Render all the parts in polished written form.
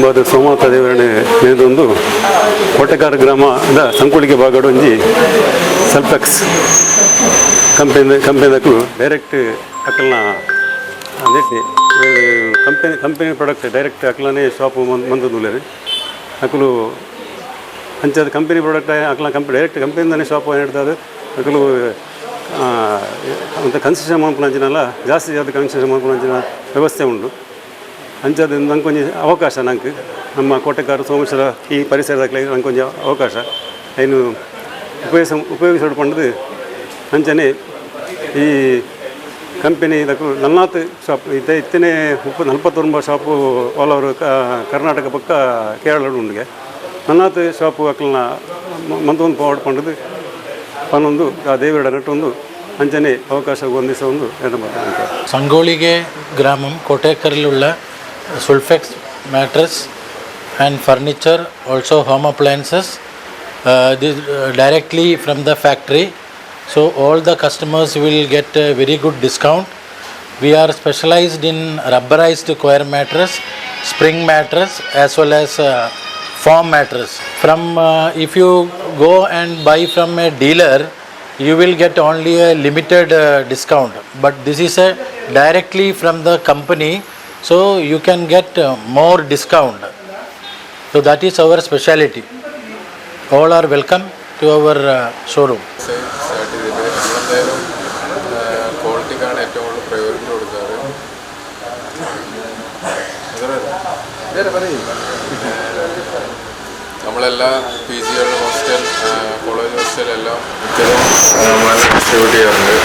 ಎಂಬುದು ಸೋಮನಾಥ ದೇವರೇ ಮೇದೊಂದು ಕೋಟೆಕಾರ ಗ್ರಾಮದ ಸಂಕುಳಿಗೆ ಭಾಗಡು ಒಂಜಿ ಸಲ್ಫೆಕ್ಸ್ ಕಂಪೆನಿದಕ್ಕೂ ಡೈರೆಕ್ಟ್ ಅಕಲ್ನ ನೆಟ್ಟಿ ಕಂಪೆನಿ ಪ್ರಾಡಕ್ಟ್ ಡೈರೆಕ್ಟ್ ಅಕಲನೇ ಶಾಪು ಮಂದೊಂದುಲ್ಲೇರಿ ಅಕಲು ಅಂಚದ ಕಂಪೆನಿ ಪ್ರಾಡಕ್ಟ್ ಅಕಲ ಡೈರೆಕ್ಟ್ ಕಂಪೆನಿಂದನೇ ಶಾಪು ಹಿಡ್ತದೆ ಅಕಲು ಮತ್ತು ಕನ್ಸೆಷನ್ ಮಾಡ್ಕೊಂಡಂಚಿನಲ್ಲ ಜಾಸ್ತಿ ಅದು ಕನ್ಸೆಷನ್ ಮಾಡ್ಕೊಂಡಂಚಿನ ವ್ಯವಸ್ಥೆ ಉಂಟು ಅಂಚದು ನಂಗೆ ಕೊಂಚ ಅವಕಾಶ ನಂಗೆ ನಮ್ಮ ಕೋಟೆಕಾರ ಸೋಮೇಶ್ವರ ಈ ಪರಿಸರದಾಗಲಿ ನಂಗೆ ಕೊಂಚ ಅವಕಾಶ ಏನು ಉಪಯೋಗಿಸಿಡ್ಕೊಂಡದು ಅಂಚನೆ ಈ ಕಂಪೆನಿ ಇದಕ್ಕೂ ನಲ್ನಾತ್ ಶಾಪ್ ಇತ್ತನೇ 49 ಶಾಪು ಆಲ್ ಓವರ್ ಕರ್ನಾಟಕ ಪಕ್ಕ ಕೇರಳ ಉಂಡಿಗೆ ನಲ್ನಾತ್ ಶಾಪು ಅಕ್ಕಲ್ನ ಮಂತೊಂದು ಪಡ್ಕೊಂಡದು ಪನ್ನೊಂದು ಆ ದೇವರ ನಟ್ಟೊಂದು ಅಂಚನೆ ಅವಕಾಶ ಹೊಂದಿಸ ಒಂದು ಸಂಗೊಳ್ಳಿಗೆ ಗ್ರಾಮಂ ಕೋಟೆಕರಲ್ಲಿಲ್ಲ Sulfex mattress and furniture, also home appliances, this directly from the factory. So all the customers will get a very good discount. We are specialized in rubberized coir mattress, spring mattress, as well as foam mattress. From if you go and buy from a dealer, you will get only a limited discount. But this is a directly from the company. So you can get more discount. So that is our speciality. All are welcome to our showroom. നമ്മളെല്ലാ P ജികൾ hostel college hostel എല്ലാം distribute ചെയ്യാറുണ്ട്.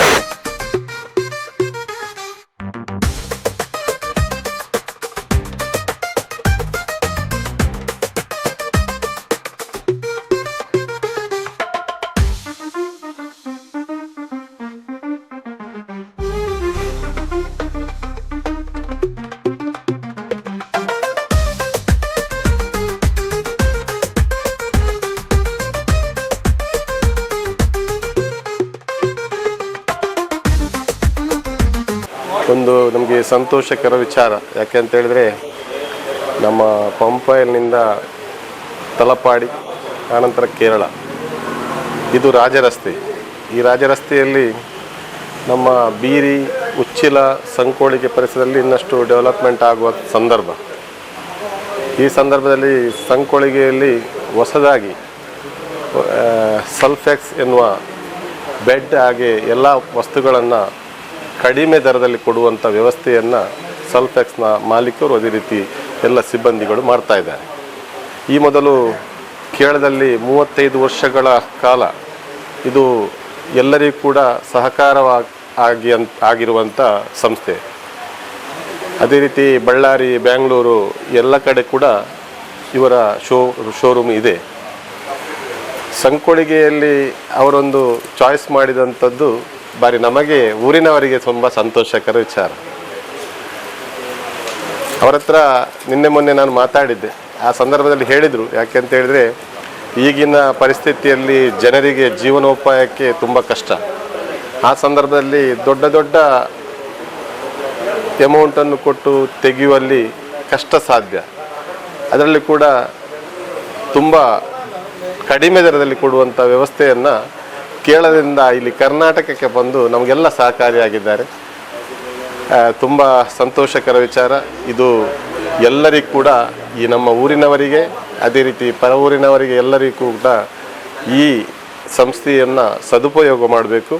ಒಂದು ನಮಗೆ ಸಂತೋಷಕರ ವಿಚಾರ ಯಾಕೆ ಹೇಳಿದ್ರೆ ನಮ್ಮ ಪಂಪಾಯಲ್ನಿಂದ ತಲಪಾಡಿ ಆನಂತರ ಕೇರಳ ಇದು ರಾಜರಸ್ತೆ. ಈ ರಾಜರಸ್ತೆಯಲ್ಲಿ ನಮ್ಮ ಬೀರಿ ಉಚ್ಚಿಲ ಸಂಕೋಳಿಗೆ ಪರಿಸರದಲ್ಲಿ ಇನ್ನಷ್ಟು ಡೆವಲಪ್ಮೆಂಟ್ ಆಗುವ ಸಂದರ್ಭ. ಈ ಸಂದರ್ಭದಲ್ಲಿ ಸಂಕೋಳಿಗೆಯಲ್ಲಿ ಹೊಸದಾಗಿ ಸಲ್ಫೆಕ್ಸ್ ಎನ್ನುವ ಬೆಡ್ ಹಾಗೆ ಎಲ್ಲ ವಸ್ತುಗಳನ್ನು ಕಡಿಮೆ ದರದಲ್ಲಿ ಕೊಡುವಂಥ ವ್ಯವಸ್ಥೆಯನ್ನು ಸಲ್ಫೆಕ್ಸ್ನ ಮಾಲೀಕರು ಅದೇ ರೀತಿ ಎಲ್ಲ ಸಿಬ್ಬಂದಿಗಳು ಮಾಡ್ತಾ ಇದ್ದಾರೆ. ಈ ಮೊದಲು ಕೇರಳದಲ್ಲಿ 35 ವರ್ಷಗಳ ಕಾಲ ಇದು ಎಲ್ಲರಿಗೂ ಕೂಡ ಆಗಿರುವಂಥ ಸಂಸ್ಥೆ. ಅದೇ ರೀತಿ ಬಳ್ಳಾರಿ, ಬೆಂಗಳೂರು ಎಲ್ಲ ಕಡೆ ಕೂಡ ಇವರ ಶೋರೂಮ್ ಇದೆ. ಸಂಕೋಳಿಗೆಯಲ್ಲಿ ಅವರೊಂದು ಚಾಯ್ಸ್ ಮಾಡಿದಂಥದ್ದು ಬಾರಿ ನಮಗೆ ಊರಿನವರಿಗೆ ತುಂಬ ಸಂತೋಷಕರ ವಿಚಾರ. ಅವರ ಹತ್ರ ನಿನ್ನೆ ಮೊನ್ನೆ ನಾನು ಮಾತಾಡಿದ್ದೆ. ಆ ಸಂದರ್ಭದಲ್ಲಿ ಹೇಳಿದರು, ಯಾಕೆಂತ ಹೇಳಿದ್ರೆ ಈಗಿನ ಪರಿಸ್ಥಿತಿಯಲ್ಲಿ ಜನರಿಗೆ ಜೀವನೋಪಾಯಕ್ಕೆ ತುಂಬ ಕಷ್ಟ. ಆ ಸಂದರ್ಭದಲ್ಲಿ ದೊಡ್ಡ ದೊಡ್ಡ ಅಮೌಂಟನ್ನು ಕೊಟ್ಟು ತೆಗೆಯುವಲ್ಲಿ ಕಷ್ಟ ಸಾಧ್ಯ. ಅದರಲ್ಲಿ ಕೂಡ ತುಂಬ ಕಡಿಮೆ ದರದಲ್ಲಿ ಕೊಡುವಂಥ ವ್ಯವಸ್ಥೆಯನ್ನು ಕೇರಳದಿಂದ ಇಲ್ಲಿ ಕರ್ನಾಟಕಕ್ಕೆ ಬಂದು ನಮಗೆಲ್ಲ ಸಹಕಾರಿಯಾಗಿದ್ದಾರೆ. ತುಂಬ ಸಂತೋಷಕರ ವಿಚಾರ. ಇದು ಎಲ್ಲರಿಗೂ ಕೂಡ ಈ ನಮ್ಮ ಊರಿನವರಿಗೆ ಅದೇ ರೀತಿ ಪರ ಊರಿನವರಿಗೆ ಎಲ್ಲರಿಗೂ ಕೂಡ ಈ ಸಂಸ್ಥೆಯನ್ನು ಸದುಪಯೋಗ ಮಾಡಬೇಕು.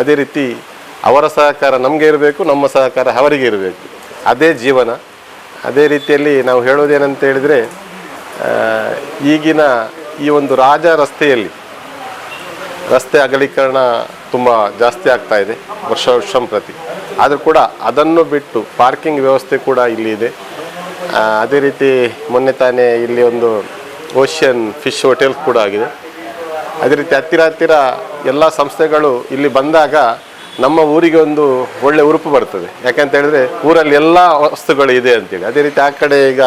ಅದೇ ರೀತಿ ಅವರ ಸಹಕಾರ ನಮಗೆ ಇರಬೇಕು, ನಮ್ಮ ಸಹಕಾರ ಅವರಿಗೆ ಇರಬೇಕು. ಅದೇ ಜೀವನ. ಅದೇ ರೀತಿಯಲ್ಲಿ ನಾವು ಹೇಳೋದೇನಂತ ಹೇಳಿದರೆ ಈಗಿನ ಈ ಒಂದು ರಾಜ ರಸ್ತೆಯಲ್ಲಿ ರಸ್ತೆ ಅಗಲೀಕರಣ ತುಂಬ ಜಾಸ್ತಿ ಆಗ್ತಾ ಇದೆ ವರ್ಷ ಪ್ರತಿ. ಆದರೂ ಕೂಡ ಅದನ್ನು ಬಿಟ್ಟು ಪಾರ್ಕಿಂಗ್ ವ್ಯವಸ್ಥೆ ಕೂಡ ಇಲ್ಲಿ ಇದೆ. ಅದೇ ರೀತಿ ಮೊನ್ನೆ ತಾನೇ ಇಲ್ಲಿ ಒಂದು ಓಷಿಯನ್ ಫಿಶ್ ಹೋಟೆಲ್ ಕೂಡ ಆಗಿದೆ. ಅದೇ ರೀತಿ ಹತ್ತಿರ ಎಲ್ಲ ಸಂಸ್ಥೆಗಳು ಇಲ್ಲಿ ಬಂದಾಗ ನಮ್ಮ ಊರಿಗೆ ಒಂದು ಒಳ್ಳೆ ಉರುಪು ಬರ್ತದೆ. ಯಾಕೆಂತ ಹೇಳಿದ್ರೆ ಊರಲ್ಲಿ ಎಲ್ಲ ವಸ್ತುಗಳು ಇದೆ ಅಂತೇಳಿ. ಅದೇ ರೀತಿ ಆ ಕಡೆ ಈಗ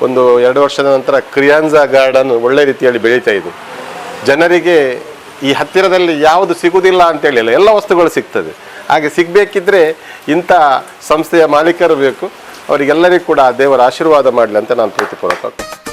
ಒಂದು 2 ವರ್ಷದ ನಂತರ ಕ್ರಿಯಾನ್ಸಾ ಗಾರ್ಡನ್ ಒಳ್ಳೆ ರೀತಿಯಲ್ಲಿ ಬೆಳೀತಾ ಇದೆ. ಜನರಿಗೆ ಈ ಹತ್ತಿರದಲ್ಲಿ ಯಾವುದು ಸಿಗುವುದಿಲ್ಲ ಅಂತೇಳಿ ಎಲ್ಲ ವಸ್ತುಗಳು ಸಿಗ್ತದೆ. ಹಾಗೆ ಸಿಗಬೇಕಿದ್ರೆ ಇಂಥ ಸಂಸ್ಥೆಯ ಮಾಲೀಕರು ಬೇಕು. ಅವರಿಗೆಲ್ಲರಿಗೂ ಕೂಡ ಆ ದೇವರ ಆಶೀರ್ವಾದ ಮಾಡಲಿ ಅಂತ ನಾನು ಪ್ರೀತಿಪೂರ್ವಕ